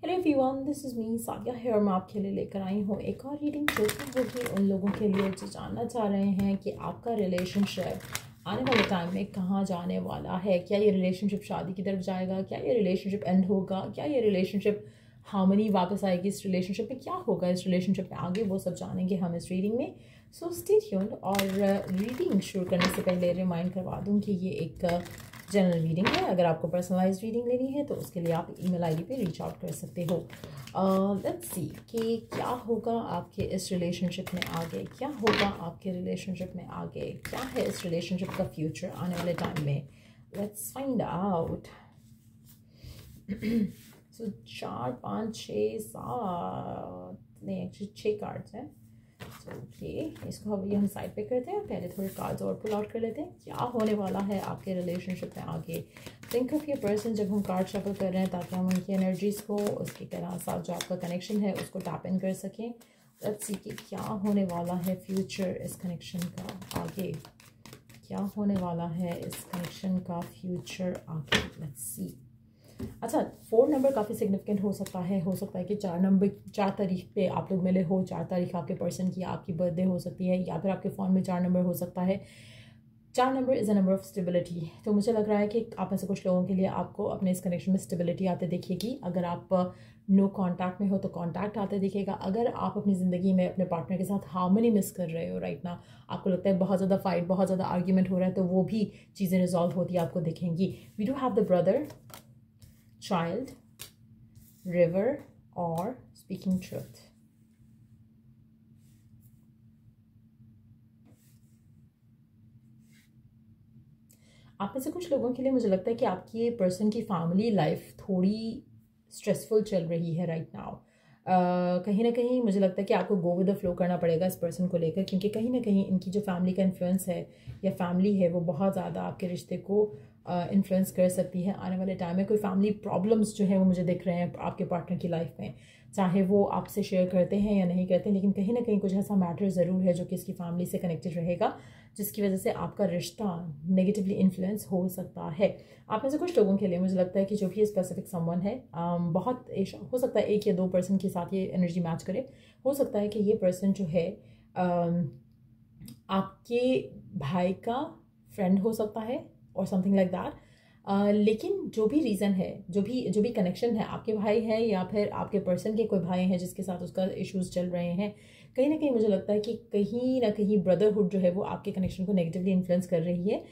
Hello everyone, this is me Sadia है और मैं आपके लिए लेकर आई हूँ एक और रीडिंग जो कि होगी उन लोगों के लिए जो जानना चाह रहे हैं कि आपका रिलेशनशिप आने वाले टाइम में कहाँ जाने वाला है। क्या ये रिलेशनशिप शादी की तरफ जाएगा, क्या ये रिलेशनशिप एंड होगा, क्या ये रिलेशनशिप हार्मनी वापस आएगी, इस रिलेशनशिप में क्या होगा, इस रिलेशनशिप में आगे वो सब जानेंगे हम इस रीडिंग में। So stay tuned. और रीडिंग शुरू करने से पहले रिमाइंड करवा दूँ कि ये एक जनरल रीडिंग है। अगर आपको पर्सनलाइज रीडिंग लेनी है तो उसके लिए आप ईमेल आईडी पे रीच आउट कर सकते हो। लेट्स सी कि क्या होगा आपके इस रिलेशनशिप में आगे, क्या होगा आपके रिलेशनशिप में आगे, क्या है इस रिलेशनशिप का फ्यूचर आने वाले टाइम में। Let's find out. सो 4 5 6 7 नहीं, एक्चुअली 6 कार्ड्स हैं। ओके, इसको हम साइड पे करते हैं। पहले थोड़े कार्ड्स और पुल आउट कर लेते हैं। क्या होने वाला है आपके रिलेशनशिप में आगे। थिंक ऑफ योर पर्सन जब हम कार्ड शफल कर रहे हैं ताकि हम उनकी एनर्जीज को उसके साथ जो आपका कनेक्शन है उसको टैप इन कर सकें। लेट्स सी कि क्या होने वाला है फ्यूचर इस कनेक्शन का आगे, क्या होने वाला है इस कनेक्शन का फ्यूचर आगे। Let's see. अच्छा, 4 नंबर काफ़ी सिग्निफिकेंट हो सकता है कि 4 तारीख पे आप लोग मिले हो। 4 तारीख आपके पर्सन की आपकी बर्थडे हो सकती है, या फिर आपके फ़ोन में 4 नंबर हो सकता है। 4 number is a number of stability. तो मुझे लग रहा है कि आप में से कुछ लोगों के लिए आपको अपने इस कनेक्शन में स्टेबिलिटी आते दिखेगी। अगर आप नो कॉन्टैक्ट में हो तो कॉन्टैक्ट आते दिखेगा। अगर आप अपनी ज़िंदगी में अपने पार्टनर के साथ हार्मनी मिस कर रहे हो राइट ना, आपको लगता है बहुत ज़्यादा फाइट, बहुत ज़्यादा आर्ग्यूमेंट हो रहा है, तो वो भी चीज़ें रिजॉल्व होती आपको दिखेंगी। We do have the brother, child, river or speaking truth. आप में से कुछ लोगों के लिए मुझे लगता है कि आपकी ये पर्सन की फैमिली लाइफ थोड़ी स्ट्रेसफुल चल रही है राइट नाउ। कहीं ना कहीं मुझे लगता है कि आपको गो विद द फ्लो करना पड़ेगा इस पर्सन को लेकर, क्योंकि कहीं ना कहीं इनकी जो फैमिली का इन्फ्लुएंस है या फैमिली है वो बहुत ज़्यादा आपके रिश्ते को इन्फ्लुएंस कर सकती है आने वाले टाइम में। कोई फैमिली प्रॉब्लम्स जो है वो मुझे दिख रहे हैं आपके पार्टनर की लाइफ में, चाहे वो आपसे शेयर करते हैं या नहीं करते, लेकिन कहीं ना कहीं कुछ ऐसा मैटर ज़रूर है जो कि इसकी फैमिली से कनेक्टेड रहेगा, जिसकी वजह से आपका रिश्ता नेगेटिवली इन्फ्लुएंस हो सकता है। आप में से कुछ लोगों के लिए मुझे लगता है कि जो भी स्पेसिफिक समवन है, बहुत हो सकता है 1 या 2 पर्सन के साथ ये एनर्जी मैच करे। हो सकता है कि ये पर्सन जो है आपके भाई का फ्रेंड हो सकता है और समथिंग लाइक दैट। लेकिन जो भी रीज़न है, जो भी कनेक्शन है, आपके भाई है या फिर आपके पर्सन के कोई भाई हैं जिसके साथ उसका इश्यूज चल रहे हैं, कहीं ना कहीं मुझे लगता है कि कहीं ना कहीं ब्रदरहुड जो है वो आपके कनेक्शन को नेगेटिवली इन्फ्लुएंस कर रही है।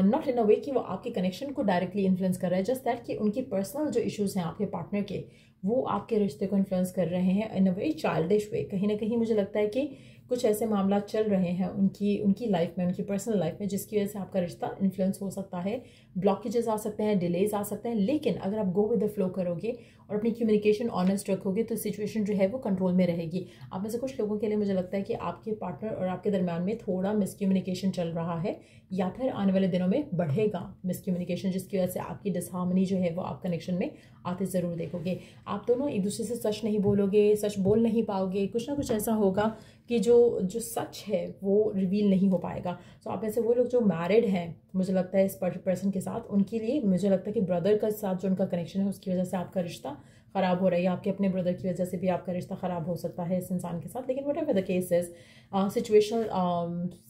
नॉट इन अ वे कि वो आपके कनेक्शन को डायरेक्टली इन्फ्लुएंस कर रहा है, जस्ट दैट कि उनकी पर्सनल जो इश्यूज हैं आपके पार्टनर के, वो आपके रिश्ते को इन्फ्लुएंस कर रहे हैं इन अ वेरी चाइल्डिश वे। कहीं ना कहीं मुझे लगता है कि कुछ ऐसे मामला चल रहे हैं उनकी लाइफ में, उनकी पर्सनल लाइफ में, जिसकी वजह से आपका रिश्ता इन्फ्लुएंस हो सकता है। ब्लॉकेजेस आ सकते हैं, डिलेज आ सकते हैं, लेकिन अगर आप गो विद द फ्लो करोगे और अपनी कम्युनिकेशन ऑनेस्ट रखोगे तो सिचुएशन जो है वो कंट्रोल में रहेगी। आप में से कुछ लोगों के लिए मुझे लगता है कि आपके पार्टनर और आपके दरम्यान में थोड़ा मिसकम्युनिकेशन चल रहा है, या फिर आने वाले दिनों में बढ़ेगा मिसकम्युनिकेशन, जिसकी वजह से आपकी डिसहार्मनी जो है वो आप कनेक्शन में आते ज़रूर देखोगे। आप दोनों एक दूसरे से सच नहीं बोलोगे, सच बोल नहीं पाओगे, कुछ ना कुछ ऐसा होगा कि जो सच है वो रिवील नहीं हो पाएगा। तो आप ऐसे वो लोग जो मैरिड हैं, मुझे लगता है इस पर्सन के साथ, उनके लिए मुझे लगता है कि ब्रदर के साथ जो उनका कनेक्शन है उसकी वजह से आपका रिश्ता ख़राब हो रहा है, या आपके अपने ब्रदर की वजह से भी आपका रिश्ता ख़राब हो सकता है इस इंसान के साथ। लेकिन what ever the case is,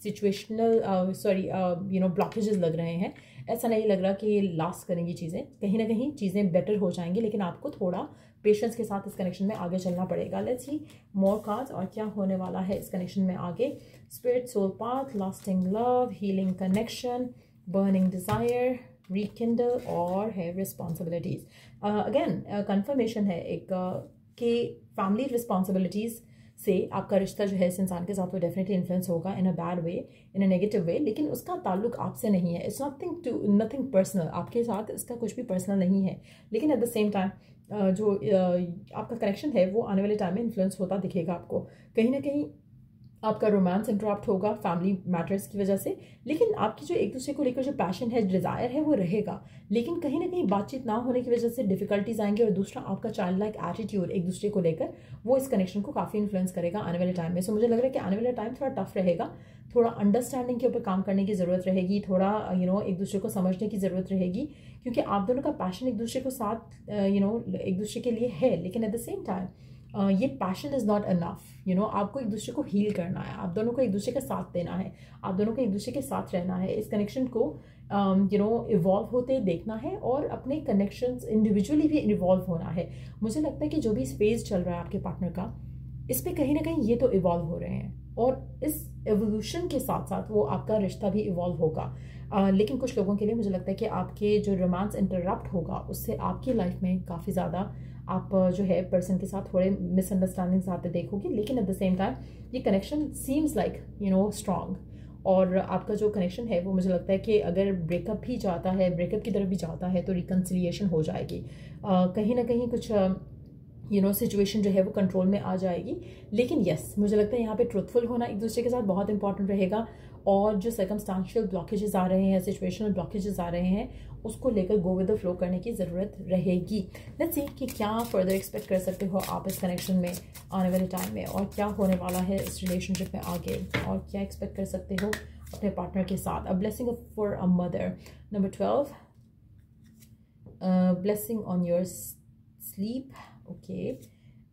situational blockages लग रहे हैं। ऐसा नहीं लग रहा कि लास्ट करेंगी चीज़ें, कहीं ना कहीं चीज़ें बेटर हो जाएंगी, लेकिन आपको थोड़ा पेशेंस के साथ इस कनेक्शन में आगे चलना पड़ेगा। लेट्स सी मोर कार्ड्स और क्या होने वाला है इस कनेक्शन में आगे। Spirit soul path, lasting love, healing connection, burning desire, rekindle और है रिस्पॉन्सिबिलिटीज़। अगेन कंफर्मेशन है एक कि फैमिली रिस्पॉन्सिबिलिटीज़ से आपका रिश्ता जो है इस इंसान के साथ वो डेफिनेटली इन्फ्लुएंस होगा इन a bad way, in a negative way, लेकिन उसका ताल्लुक आपसे नहीं है। इट्स नथिंग पर्सनल, आपके साथ इसका कुछ भी पर्सनल नहीं है, लेकिन एट द सेम टाइम जो आपका कनेक्शन है वो आने वाले टाइम में इन्फ्लुएंस होता दिखेगा आपको। कहीं ना कहीं आपका रोमांस इंटरप्ट होगा फैमिली मैटर्स की वजह से, लेकिन आपकी जो एक दूसरे को लेकर जो पैशन है, डिज़ायर है, वो रहेगा। लेकिन कहीं ना कहीं बातचीत ना होने की वजह से डिफिकल्टीज आएंगे। और दूसरा, आपका चाइल्ड लाइक एटीट्यूड एक दूसरे को लेकर, वो इस कनेक्शन को काफ़ी इन्फ्लुएंस करेगा आने वाले टाइम में। सो मुझे लग रहा है कि आने वाला टाइम थोड़ा टफ रहेगा, थोड़ा अंडरस्टैंडिंग के ऊपर काम करने की ज़रूरत रहेगी, थोड़ा एक दूसरे को समझने की ज़रूरत रहेगी, क्योंकि आप दोनों का पैशन एक दूसरे को साथ एक दूसरे के लिए है, लेकिन एट द सेम टाइम ये पैशन इज़ नॉट इनफ। आपको एक दूसरे को हील करना है, आप दोनों को एक दूसरे का साथ देना है, आप दोनों को एक दूसरे के साथ रहना है, इस कनेक्शन को इवॉल्व होते देखना है, और अपने कनेक्शंस इंडिविजुअली भी इवॉल्व होना है। मुझे लगता है कि जो भी स्पेस चल रहा है आपके पार्टनर का, इस पे कहीं ना कहीं ये तो इवॉल्व हो रहे हैं, और इस एवोल्यूशन के साथ साथ वो आपका रिश्ता भी इवॉल्व होगा। लेकिन कुछ लोगों के लिए मुझे लगता है कि आपके जो रोमांस इंटरप्ट होगा, उससे आपकी लाइफ में काफ़ी ज़्यादा आप जो है पर्सन के साथ थोड़े मिसअंडरस्टैंडिंग्स आते देखोगे। लेकिन एट द सेम टाइम ये कनेक्शन सीम्स लाइक स्ट्रॉन्ग, और आपका जो कनेक्शन है वो मुझे लगता है कि अगर ब्रेकअप भी जाता है, ब्रेकअप की तरफ भी जाता है, तो रिकन्सिलिएशन हो जाएगी। कहीं ना कहीं कुछ सिचुएशन जो है वो कंट्रोल में आ जाएगी। लेकिन यस, मुझे लगता है यहाँ पे ट्रुथफुल होना एक दूसरे के साथ बहुत इंपॉर्टेंट रहेगा, और जो सर्कमस्टांशियल ब्लॉकेजेस आ रहे हैं, सिचुएशनल ब्लॉकेजेस आ रहे हैं, उसको लेकर गो विद द फ्लो करने की ज़रूरत रहेगी। लेट्स सी कि क्या फर्दर एक्सपेक्ट कर सकते हो आप इस कनेक्शन में आने वाले टाइम में, और क्या होने वाला है इस रिलेशनशिप में आगे, और क्या एक्सपेक्ट कर सकते हो अपने पार्टनर के साथ। A blessing for a mother, number 12, blessing on your sleep, okay,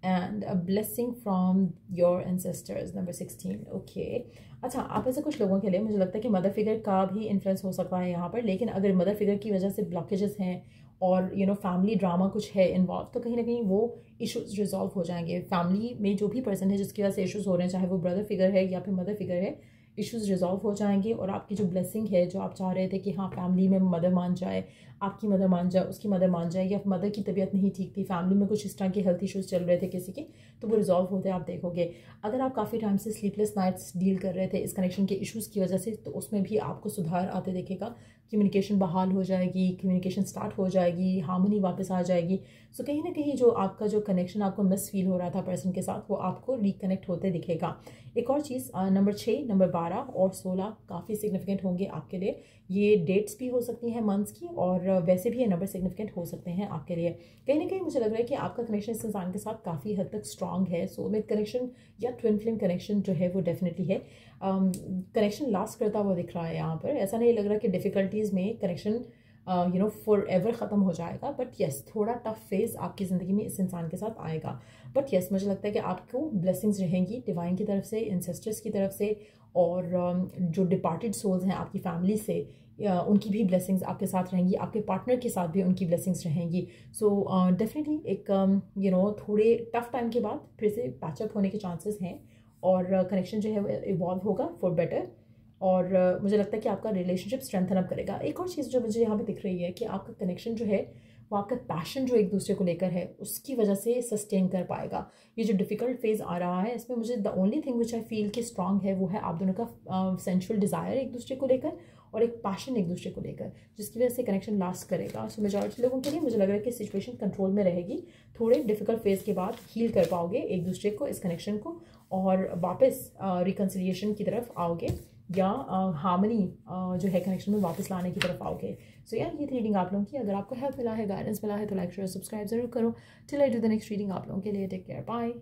and a blessing from your ancestors, number 16, okay. अच्छा, आप ऐसे कुछ लोगों के लिए मुझे लगता है कि मदर फिगर का भी इन्फ्लुएंस हो सकता है यहाँ पर। लेकिन अगर मदर फिगर की वजह से ब्लॉकेजेस हैं और फैमिली ड्रामा कुछ है इन्वॉल्व, तो कहीं ना कहीं वो इश्यूज रिजॉल्व हो जाएंगे। फैमिली में जो भी पर्सन है जिसकी वजह से इश्यूज हो रहे हैं, चाहे वो ब्रदर फिगर है या फिर मदर फिगर है, इश्यूज रिजॉल्व हो जाएंगे। और आपकी जो ब्लेसिंग है, जो आप चाह रहे थे कि हाँ फैमिली में मदर मान जाए, आपकी मदर मान जाए, उसकी मदर मान जाए, या मदर की तबीयत नहीं ठीक थी, फैमिली में कुछ इस तरह के हेल्थ इश्यूज चल रहे थे किसी के, तो वो रिजॉल्व होते आप देखोगे। अगर आप काफ़ी टाइम से स्लीपलेस नाइट्स डील कर रहे थे इस कनेक्शन के इश्यूज़ की वजह से, तो उसमें भी आपको सुधार आते दिखेगा। कम्युनिकेशन बहाल हो जाएगी, कम्युनिकेशन स्टार्ट हो जाएगी, हार्मनी वापस आ जाएगी। सो कहीं ना कहीं जो आपका जो कनेक्शन आपको मिस फील हो रहा था पर्सन के साथ, वो आपको रिकनेक्ट होते दिखेगा। एक और चीज़, नंबर 6, नंबर 12 और 16 काफ़ी सिग्निफिकेंट होंगे आपके लिए। ये डेट्स भी हो सकती हैं मंथ्स की, और वैसे भी ये नंबर सिग्निफिकेंट हो सकते हैं आपके लिए। कहीं ना कहीं मुझे लग रहा है कि आपका कनेक्शन इस इंसान के साथ काफ़ी हद तक स्ट्रांग है। सोलमेट कनेक्शन या ट्विन फ्लेम कनेक्शन जो है वो डेफिनेटली है। कनेक्शन लास्ट करता हुआ दिख रहा है यहाँ पर। ऐसा नहीं लग रहा कि डिफ़िकल्टीज़ में कनेक्शन फॉर एवर ख़त्म हो जाएगा, बट येस, थोड़ा टफ फेज़ आपकी ज़िंदगी में इस इंसान के साथ आएगा। बट येस, मुझे लगता है कि आपको ब्लेसिंग्स रहेंगी डिवाइन की तरफ से, इंसेस्टर्स की तरफ से, और जो डिपार्टेड सोल्स हैं आपकी फैमिली से, उनकी भी ब्लेसिंग्स आपके साथ रहेंगी, आपके पार्टनर के साथ भी उनकी ब्लेसिंग्स रहेंगी। सो डेफिनेटली एक थोड़े टफ टाइम के बाद फिर से पैचअप होने के चांसेस हैं, और कनेक्शन जो है इवॉल्व होगा फॉर बेटर। और मुझे लगता है कि आपका रिलेशनशिप स्ट्रेंथन अप करेगा। एक और चीज़ जो मुझे यहाँ पे दिख रही है कि आपका कनेक्शन जो है वो आपका पैशन जो एक दूसरे को लेकर है उसकी वजह से सस्टेन कर पाएगा। ये जो डिफ़िकल्ट फेज़ आ रहा है, इसमें मुझे the only thing which I feel कि स्ट्रांग है, वो है आप दोनों का सेंशुअल डिज़ायर एक दूसरे को लेकर, और एक पैशन एक दूसरे को लेकर, जिसकी वजह से कनेक्शन लास्ट करेगा। सो मेजॉरिटी लोगों के लिए मुझे लग रहा है कि सिचुएशन कंट्रोल में रहेगी। थोड़े डिफिकल्ट फेज़ के बाद हील कर पाओगे एक दूसरे को, इस कनेक्शन को, और वापस रिकन्सिलिएशन की तरफ आओगे, या हार्मनी जो है कनेक्शन में वापस लाने की तरफ आओगे। सो यार, ये थी रीडिंग आप लोगों की। अगर आपको हेल्प मिला है, गाइडेंस मिला है, तो लाइक शेयर सब्सक्राइब जरूर करो। Till I do the next reading आप लोगों के लिए टेक केयर, बाय।